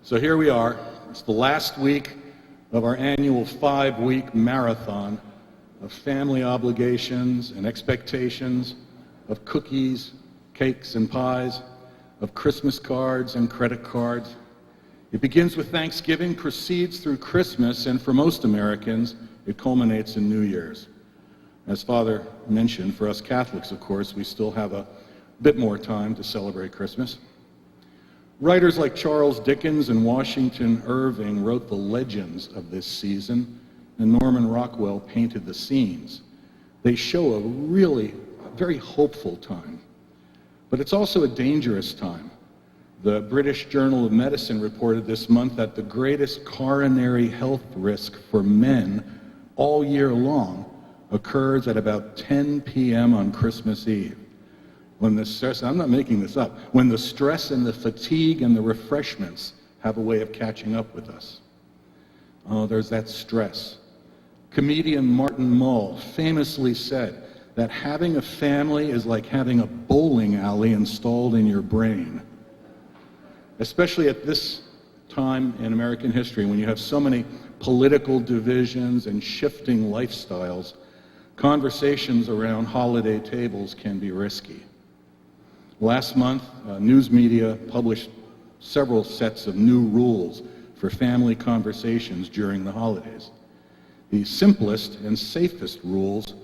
So here we are. It's the last week of our annual 5-week marathon of family obligations and expectations, of cookies, cakes, and pies, of Christmas cards and credit cards. It begins with Thanksgiving, proceeds through Christmas, and for most Americans, it culminates in New Year's. As Father mentioned, for us Catholics, of course, we still have a bit more time to celebrate Christmas. Writers like Charles Dickens and Washington Irving wrote the legends of this season, and Norman Rockwell painted the scenes. They show a really very hopeful time, but it's also a dangerous time. The British Journal of Medicine reported this month that the greatest coronary health risk for men all year long occurs at about 10 p.m. on Christmas Eve. When the stress, I'm not making this up, when the stress and the fatigue and the refreshments have a way of catching up with us. Oh, there's that stress. Comedian Martin Mull famously said that having a family is like having a bowling alley installed in your brain. Especially at this time in American history, when you have so many political divisions and shifting lifestyles, conversations around holiday tables can be risky. Last month, news media published several sets of new rules for family conversations during the holidays. The simplest and safest rules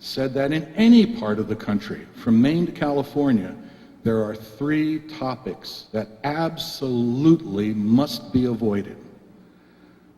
said that in any part of the country, from Maine to California, there are 3 topics that absolutely must be avoided.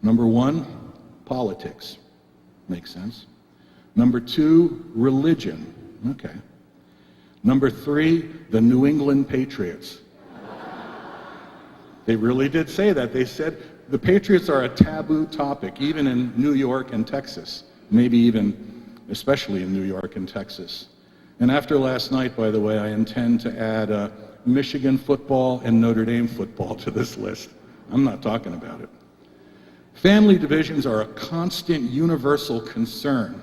Number 1, politics. Makes sense. Number 2, religion. Okay. Number 3, the New England Patriots. They really did say that. They said the Patriots are a taboo topic, even in New York and Texas, maybe even especially in New York and Texas. And after last night, by the way, I intend to add Michigan football and Notre Dame football to this list. I'm not talking about it. Family divisions are a constant, universal concern.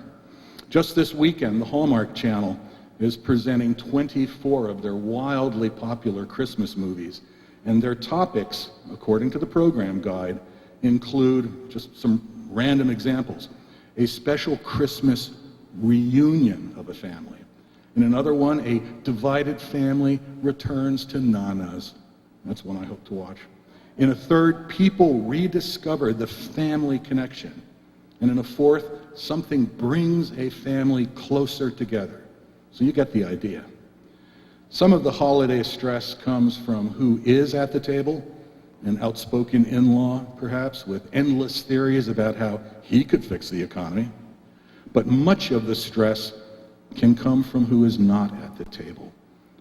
Just this weekend, the Hallmark Channel is presenting 24 of their wildly popular Christmas movies. And their topics, according to the program guide, include just some random examples. A special Christmas reunion of a family. In another one, a divided family returns to Nana's. That's one I hope to watch. In a third, people rediscover the family connection. And in a fourth, something brings a family closer together. So you get the idea. Some of the holiday stress comes from who is at the table, an outspoken in-law, perhaps, with endless theories about how he could fix the economy. But much of the stress can come from who is not at the table,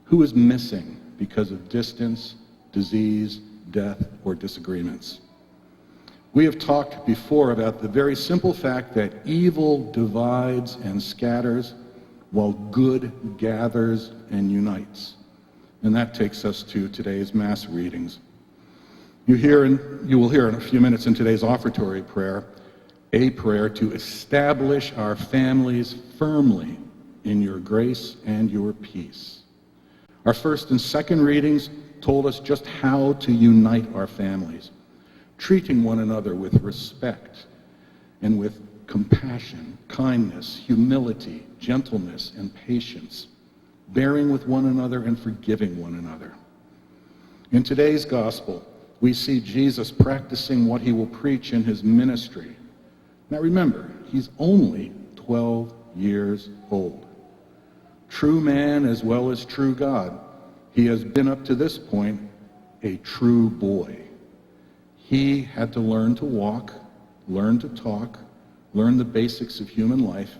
who is missing because of distance, disease, death, or disagreements. We have talked before about the very simple fact that evil divides and scatters, while good gathers and unites. And that takes us to today's Mass readings. You will hear in a few minutes in today's offertory prayer, a prayer to establish our families firmly in your grace and your peace. Our first and second readings told us just how to unite our families, treating one another with respect and with compassion, kindness, humility, gentleness, and patience, bearing with one another and forgiving one another. In today's gospel, we see Jesus practicing what he will preach in his ministry. Now remember, he's only 12 years old. True man as well as true God, he has been up to this point a true boy. He had to learn to walk, learn to talk, learn the basics of human life.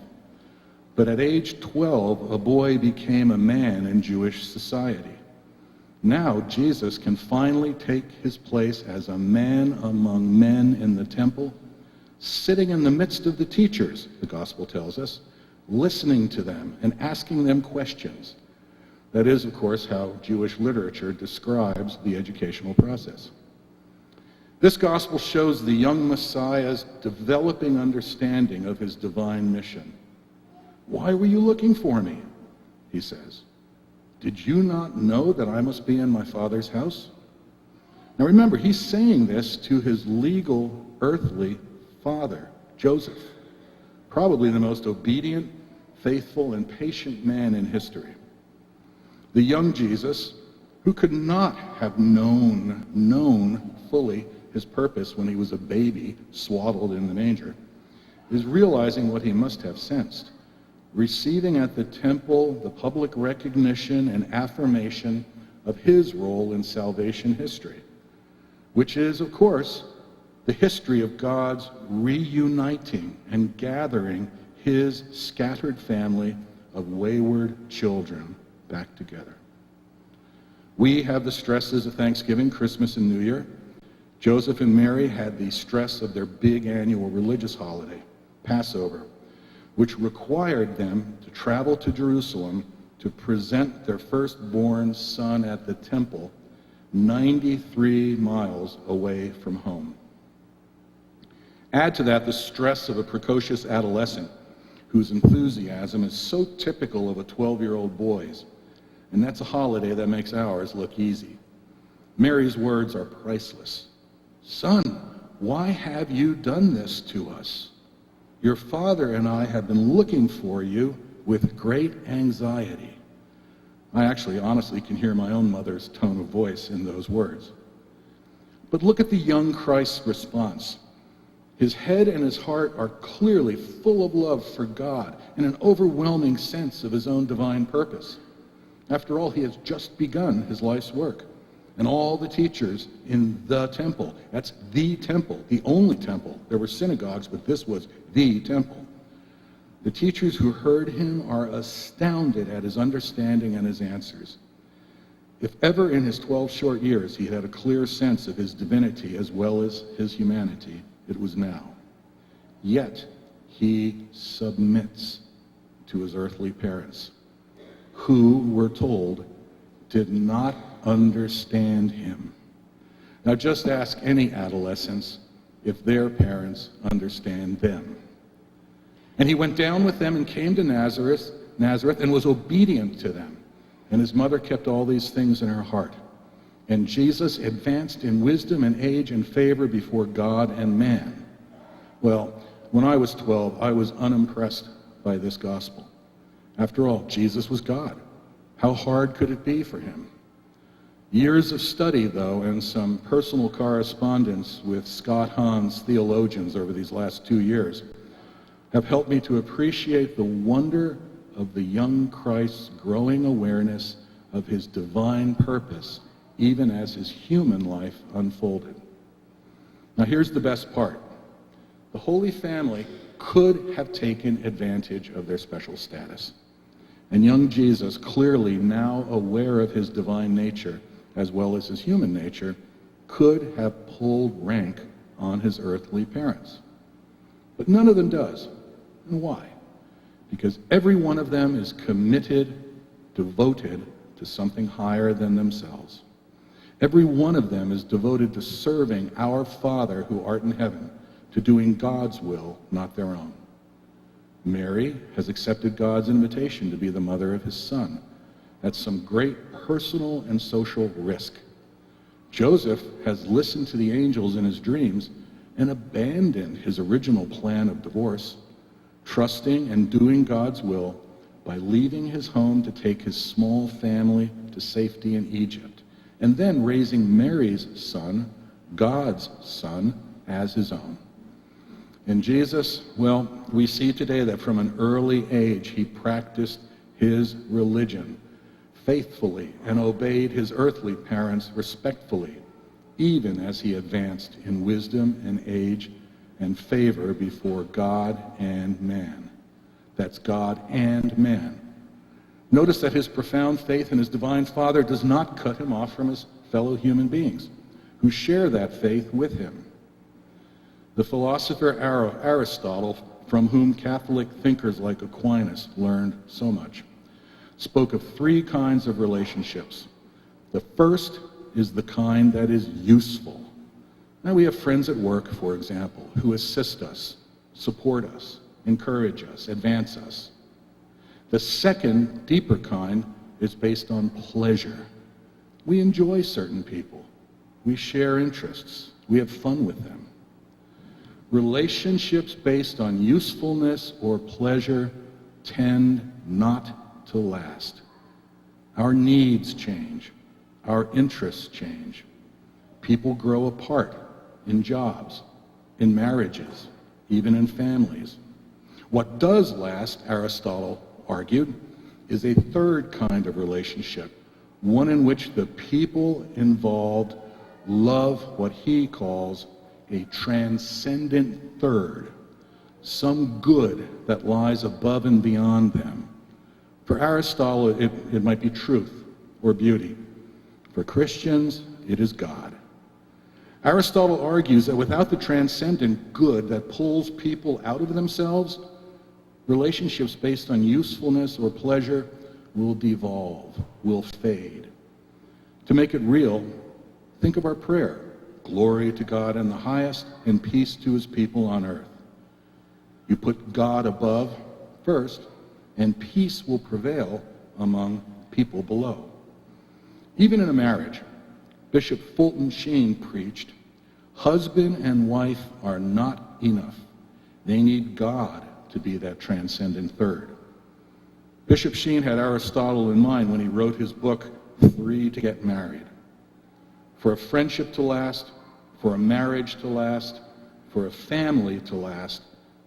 But at age 12, a boy became a man in Jewish society. Now Jesus can finally take his place as a man among men in the temple, sitting in the midst of the teachers, the gospel tells us, listening to them and asking them questions. That is, of course, how Jewish literature describes the educational process. This gospel shows the young Messiah's developing understanding of his divine mission. Why were you looking for me? He says. Did you not know that I must be in my Father's house? Now remember, he's saying this to his legal earthly father, Joseph, probably the most obedient, faithful, and patient man in history. The young Jesus, who could not have known fully his purpose when he was a baby swaddled in the manger, is realizing what he must have sensed, receiving at the temple the public recognition and affirmation of his role in salvation history, which is, of course, the history of God's reuniting and gathering his scattered family of wayward children back together. We have the stresses of Thanksgiving, Christmas, and New Year. Joseph and Mary had the stress of their big annual religious holiday, Passover, which required them to travel to Jerusalem to present their firstborn son at the temple 93 miles away from home. Add to that the stress of a precocious adolescent whose enthusiasm is so typical of a 12-year-old boy's, and that's a holiday that makes ours look easy. Mary's words are priceless. "Son, why have you done this to us? Your father and I have been looking for you with great anxiety." I actually honestly can hear my own mother's tone of voice in those words. But look at the young Christ's response. His head and his heart are clearly full of love for God and an overwhelming sense of his own divine purpose. After all, he has just begun his life's work. And all the teachers in the temple, that's the temple, the only temple. There were synagogues, but this was the temple. The teachers who heard him are astounded at his understanding and his answers. If ever in his 12 short years he had a clear sense of his divinity as well as his humanity, it was now. Yet he submits to his earthly parents, who, we're told, did not understand him. Now just ask any adolescents if their parents understand them. And he went down with them and came to Nazareth and was obedient to them. And his mother kept all these things in her heart. And Jesus advanced in wisdom and age and favor before God and man. Well, when I was 12, I was unimpressed by this gospel. After all, Jesus was God. How hard could it be for him? Years of study, though, and some personal correspondence with Scott Hahn's theologians over these last 2 years have helped me to appreciate the wonder of the young Christ's growing awareness of his divine purpose, even as his human life unfolded. Now here's the best part. The Holy Family could have taken advantage of their special status. And young Jesus, clearly now aware of his divine nature as well as his human nature, could have pulled rank on his earthly parents. But none of them does. And why? Because every one of them is committed, devoted to something higher than themselves. Every one of them is devoted to serving our Father who art in heaven, to doing God's will, not their own. Mary has accepted God's invitation to be the mother of his son. That's some great personal and social risk. Joseph has listened to the angels in his dreams and abandoned his original plan of divorce, trusting and doing God's will by leaving his home to take his small family to safety in Egypt, and then raising Mary's son, God's son, as his own. And Jesus, well, we see today that from an early age he practiced his religion faithfully and obeyed his earthly parents respectfully, even as he advanced in wisdom and age and favor before God and man. That's God and man. Notice that his profound faith in his divine Father does not cut him off from his fellow human beings who share that faith with him. The philosopher Aristotle, from whom Catholic thinkers like Aquinas learned so much, spoke of 3 kinds of relationships. The first is the kind that is useful. Now we have friends at work, for example, who assist us, support us, encourage us, advance us. The second, deeper kind is based on pleasure. We enjoy certain people. We share interests. We have fun with them. Relationships based on usefulness or pleasure tend not to last. Our needs change. Our interests change. People grow apart in jobs, in marriages, even in families. What does last, Aristotle argued, is a third kind of relationship, one in which the people involved love what he calls a transcendent third, some good that lies above and beyond them. For Aristotle, it might be truth or beauty. For Christians, it is God. Aristotle argues that without the transcendent good that pulls people out of themselves, relationships based on usefulness or pleasure will devolve, will fade. To make it real, think of our prayer. Glory to God in the highest, and peace to his people on earth. You put God above first, and peace will prevail among people below. Even in a marriage, Bishop Fulton Sheen preached, husband and wife are not enough. They need God to be that transcendent third. Bishop Sheen had Aristotle in mind when he wrote his book, 3 to Get Married. For a friendship to last, for a marriage to last, for a family to last,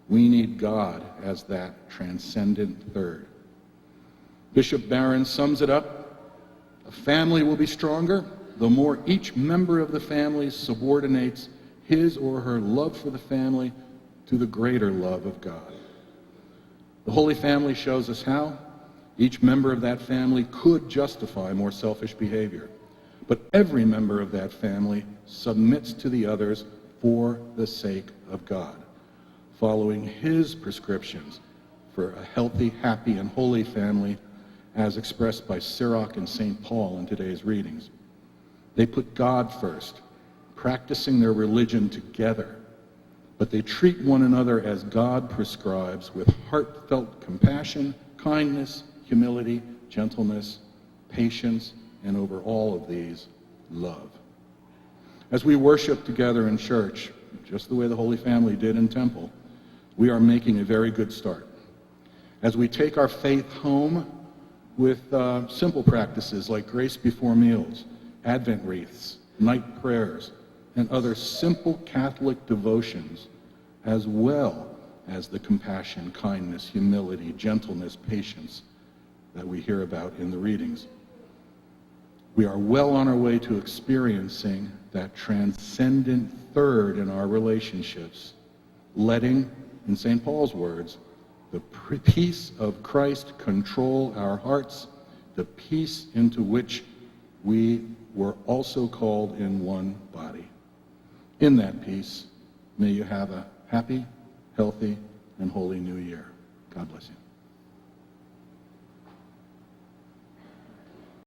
we need God as that transcendent third. Bishop Barron sums it up. A family will be stronger the more each member of the family subordinates his or her love for the family to the greater love of God. The Holy Family shows us how each member of that family could justify more selfish behavior. But every member of that family submits to the others for the sake of God, following his prescriptions for a healthy, happy, and holy family as expressed by Sirach and St. Paul in today's readings. They put God first, practicing their religion together, but they treat one another as God prescribes with heartfelt compassion, kindness, humility, gentleness, patience, and over all of these, love. As we worship together in church, just the way the Holy Family did in temple, we are making a very good start. As we take our faith home with simple practices like grace before meals, Advent wreaths, night prayers, and other simple Catholic devotions, as well as the compassion, kindness, humility, gentleness, patience that we hear about in the readings. We are well on our way to experiencing that transcendent third in our relationships, letting, in St. Paul's words, the peace of Christ control our hearts, the peace into which we were also called in one body. In that peace, may you have a happy, healthy, and holy new year. God bless you.